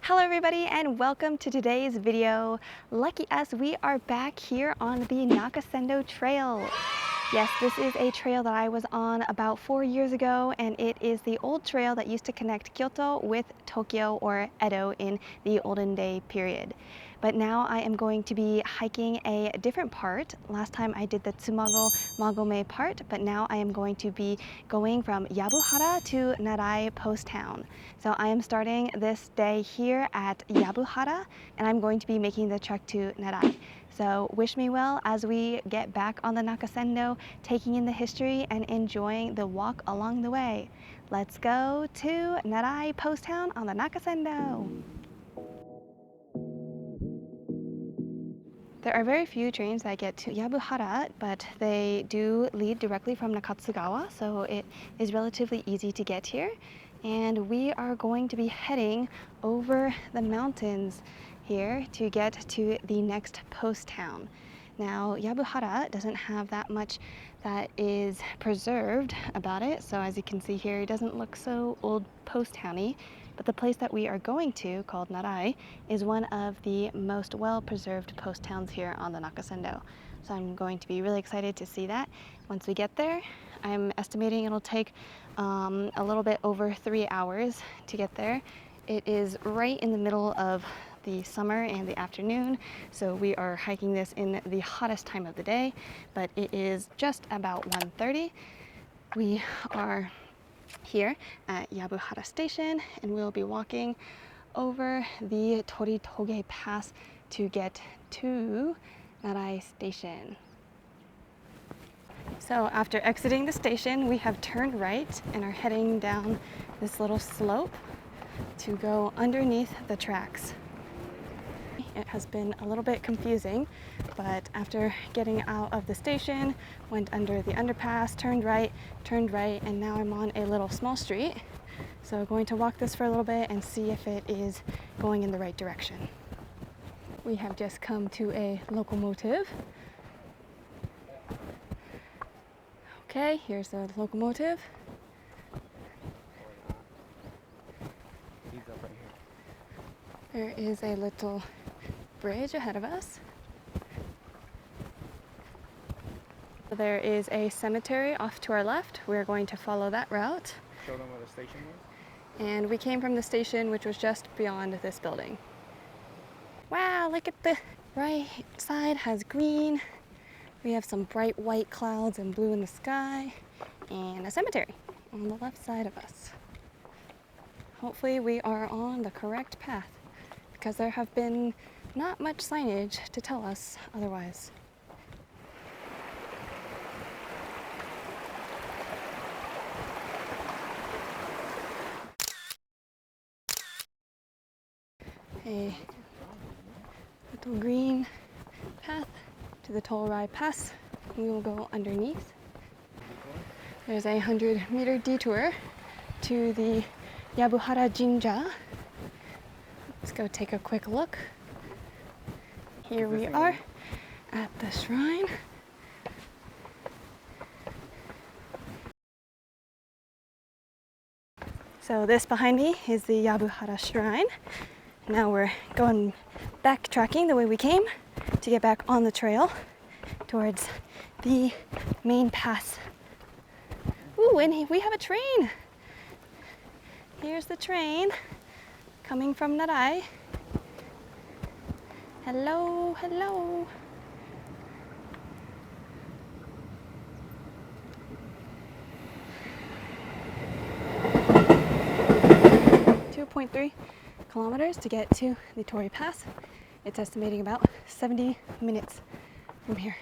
Hello everybody and welcome to today's video. Lucky us, we are back here on the Nakasendo Trail. Yes, this is a trail that I was on about 4 years ago, and it is the old trail that used to connect Kyoto with Tokyo or Edo in the olden day period. But now I am going to be hiking a different part. Last time I did the Tsumago Magome part, but now I am going to be going from Yabuhara to Narai Post Town. So I am starting this day here at Yabuhara, and I'm going to be making the trek to Narai. So wish me well as we get back on the Nakasendo, taking in the history and enjoying the walk along the way. Let's go to Narai Post Town on the Nakasendo. There are very few trains that get to Yabuhara, but they do lead directly from Nakatsugawa, so it is relatively easy to get here. And we are going to be heading over the mountains here to get to the next post town. Now, Yabuhara doesn't have that much that is preserved about it, so as you can see here, it doesn't look so old post towny. But the place that we are going to, called Narai, is one of the most well-preserved post towns here on the Nakasendo. So I'm going to be really excited to see that. Once we get there, I'm estimating it'll take a little bit over 3 hours to get there. It is right in the middle of the summer and the afternoon, so we are hiking this in the hottest time of the day, but it is just about 1:30. We are here at Yabuhara Station, and we'll be walking over the Toritoge Pass to get to Narai Station. So after exiting the station, we have turned right and are heading down this little slope to go underneath the tracks. It has been a little bit confusing, but after getting out of the station, went under the underpass, turned right, and now I'm on a little small street. So I'm going to walk this for a little bit and see if it is going in the right direction. We have just come to a locomotive. Okay, here's the locomotive. There is a little bridge ahead of us. There is a cemetery off to our left. We're going to follow that route. Show them where the station was. And we came from the station, which was just beyond this building. Wow, look at the right side has green. We have some bright white clouds and blue in the sky, and a cemetery on the left side of us. Hopefully we are on the correct path, because there have been not much signage to tell us otherwise. A little green path to the Torai Pass. We will go underneath. There's a 100-meter detour to the Yabuhara-jinja. Let's go take a quick look. Here we are at the shrine. So this behind me is the Yabuhara Shrine. Now we're going backtracking the way we came to get back on the trail towards the main pass. Ooh, and we have a train. Here's the train coming from Narai. Hello, hello. .3 kilometers to get to the Torii Pass. It's estimating about 70 minutes from here.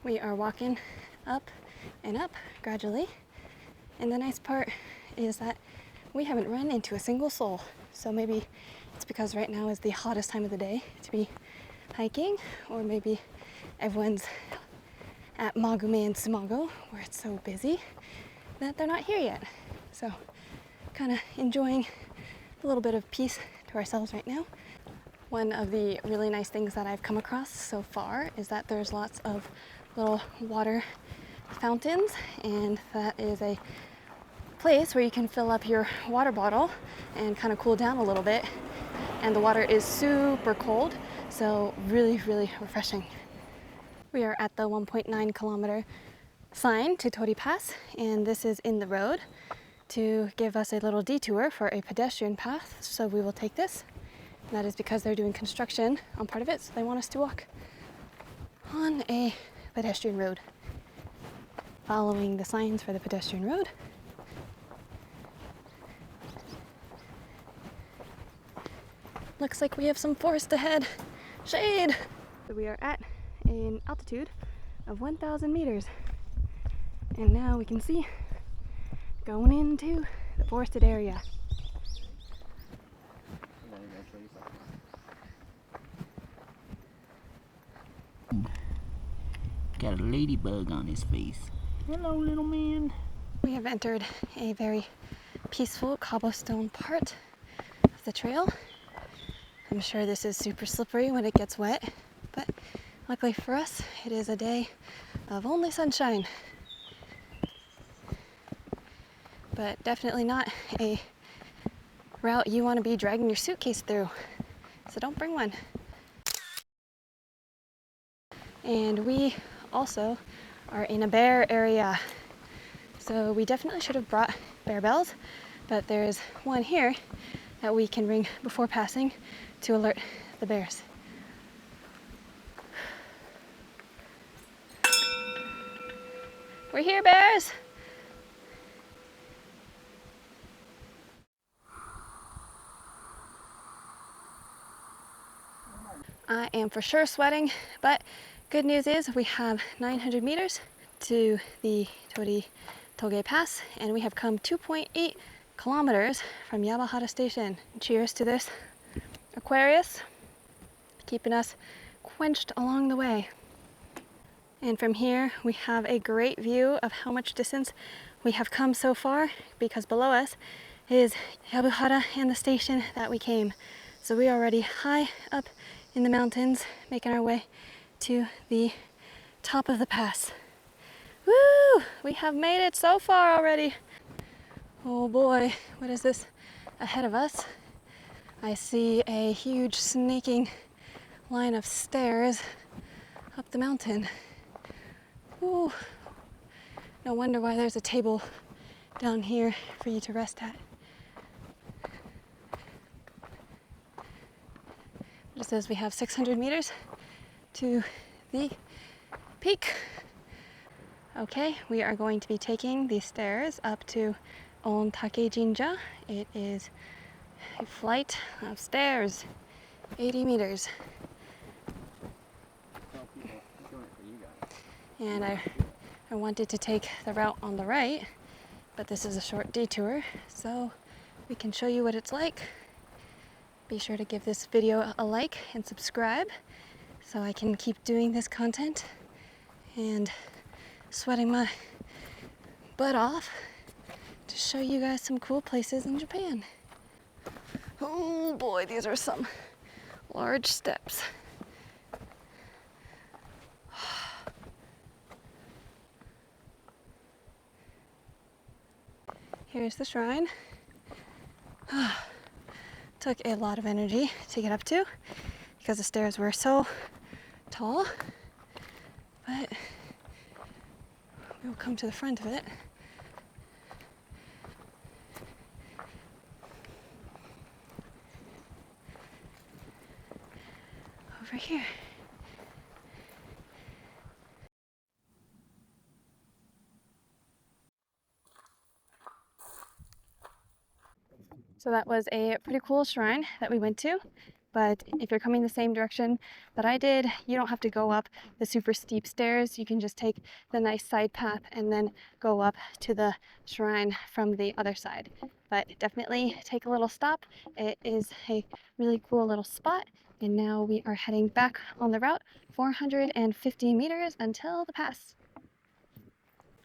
We are walking up and up gradually, and the nice part is that we haven't run into a single soul. So maybe it's because right now is the hottest time of the day to be hiking, or maybe everyone's at Magome and Tsumago where it's so busy that they're not here yet. So kind of enjoying a little bit of peace to ourselves right now. One of the really nice things that I've come across so far is that there's lots of little water fountains, and that is a place where you can fill up your water bottle and kind of cool down a little bit. And the water is super cold, so really, really refreshing. We are at the 1.9 kilometer sign to Tori Pass, and this is in the road to give us a little detour for a pedestrian path, so we will take this. And that is because they're doing construction on part of it, so they want us to walk on a pedestrian road, following the signs for the pedestrian road. Looks like we have some forest ahead. Shade! So we are at an altitude of 1,000 meters. And now we can see going into the forested area. Got a ladybug on his face. Hello, little man. We have entered a very peaceful cobblestone part of the trail. I'm sure this is super slippery when it gets wet, but luckily for us, it is a day of only sunshine. But definitely not a route you want to be dragging your suitcase through, so don't bring one. And we also are in a bear area, so we definitely should have brought bear bells, but there's one here that we can ring before passing to alert the bears. We're here, bears! I am for sure sweating, but good news is we have 900 meters to the Tori Toge Pass, and we have come 2.8 kilometers from Yabuhara Station. Cheers to this Aquarius, keeping us quenched along the way. And from here, we have a great view of how much distance we have come so far, because below us is Yabuhara and the station that we came. So we are already high up in the mountains, making our way to the top of the pass. Woo! We have made it so far already. Oh boy, what is this ahead of us? I see a huge snaking line of stairs up the mountain. Ooh, no wonder why there's a table down here for you to rest at. It says we have 600 meters to the peak. Okay, we are going to be taking these stairs up to Ontake Jinja. It is a flight of stairs, 80 meters. And I wanted to take the route on the right, but this is a short detour, so we can show you what it's like. Be sure to give this video a like and subscribe so I can keep doing this content and sweating my butt off to show you guys some cool places in Japan. Oh boy, these are some large steps. Here's the shrine. Took a lot of energy to get up to because the stairs were so tall, but we'll come to the front of it. Over here. So that was a pretty cool shrine that we went to. But if you're coming the same direction that I did, you don't have to go up the super steep stairs. You can just take the nice side path and then go up to the shrine from the other side. But definitely take a little stop. It is a really cool little spot. And now we are heading back on the route, 450 meters until the pass.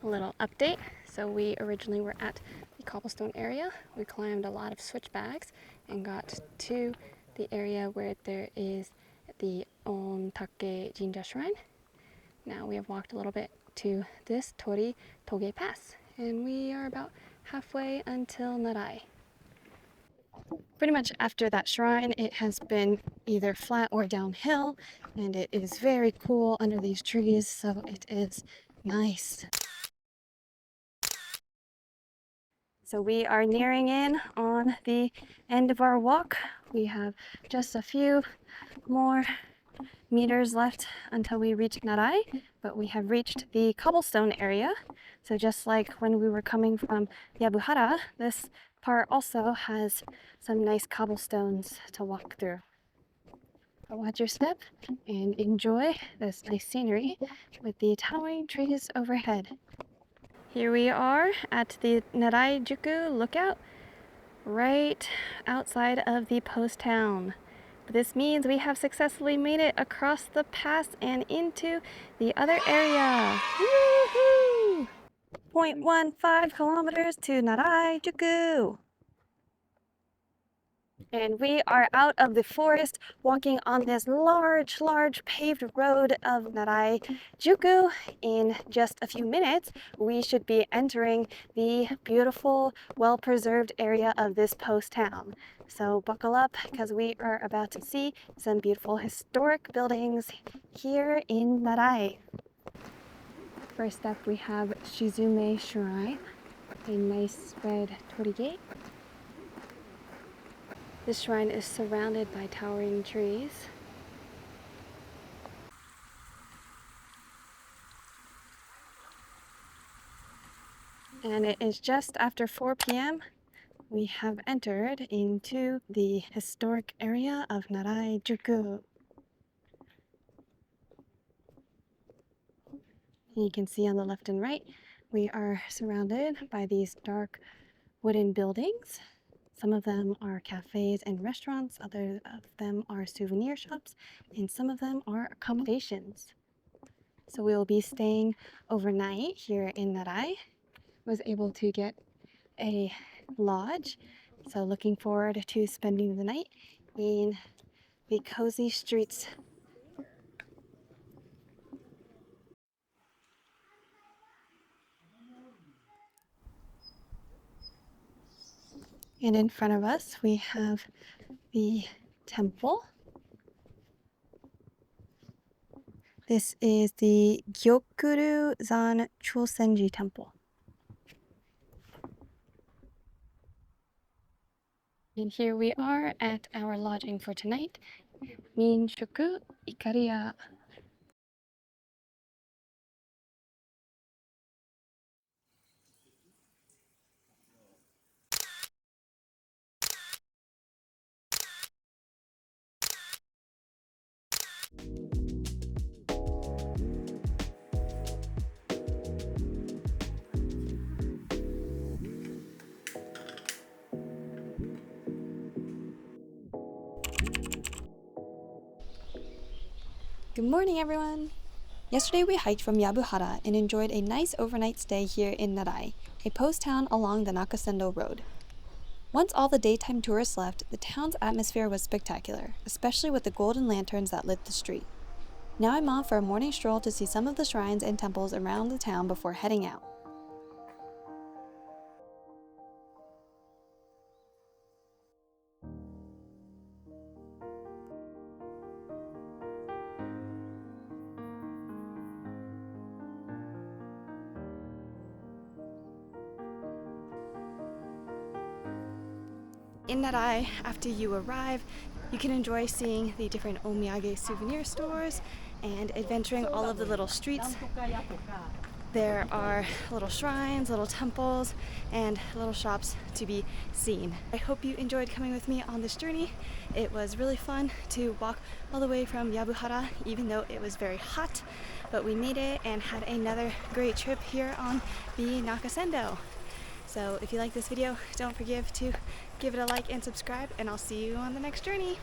A little update. So we originally were at the cobblestone area. We climbed a lot of switchbacks and got to the area where there is the Ontake Jinja Shrine. Now we have walked a little bit to this Tori Toge Pass, and we are about halfway until Narai. Pretty much after that shrine, it has been either flat or downhill, and it is very cool under these trees, so it is nice. So we are nearing in on the end of our walk. We have just a few more meters left until we reach Narai, but we have reached the cobblestone area. So just like when we were coming from Yabuhara, this part also has some nice cobblestones to walk through. But watch your step and enjoy this nice scenery with the towering trees overhead. Here we are at the Narai-juku lookout, right outside of the post town. This means we have successfully made it across the pass and into the other area. Woohoo! 0.15 kilometers to Narai-juku. And we are out of the forest, walking on this large paved road of Narai-juku. In just a few minutes, we should be entering the beautiful, well-preserved area of this post town. So buckle up, because we are about to see some beautiful historic buildings here in Narai. First up, we have Shizume Shrine, a nice red torii gate. This shrine is surrounded by towering trees. And it is just after 4 p.m. We have entered into the historic area of Narai-juku. You can see on the left and right, we are surrounded by these dark wooden buildings. Some of them are cafes and restaurants, other of them are souvenir shops, and some of them are accommodations. So we will be staying overnight here in Narai. Was able to get a lodge, so looking forward to spending the night in the cozy streets. And in front of us we have the temple. This is the Gyokuru-zan Chosenji temple. And here we are at our lodging for tonight, Minshoku Ikariya. Good morning, everyone! Yesterday we hiked from Yabuhara and enjoyed a nice overnight stay here in Narai, a post town along the Nakasendo road. Once all the daytime tourists left, the town's atmosphere was spectacular, especially with the golden lanterns that lit the street. Now I'm off for a morning stroll to see some of the shrines and temples around the town before heading out. In Narai, after you arrive, you can enjoy seeing the different omiyage souvenir stores and adventuring all of the little streets. There are little shrines, little temples, and little shops to be seen. I hope you enjoyed coming with me on this journey. It was really fun to walk all the way from Yabuhara, even though it was very hot, but we made it and had another great trip here on the Nakasendo. So if you like this video, don't forget to give it a like and subscribe, and I'll see you on the next journey.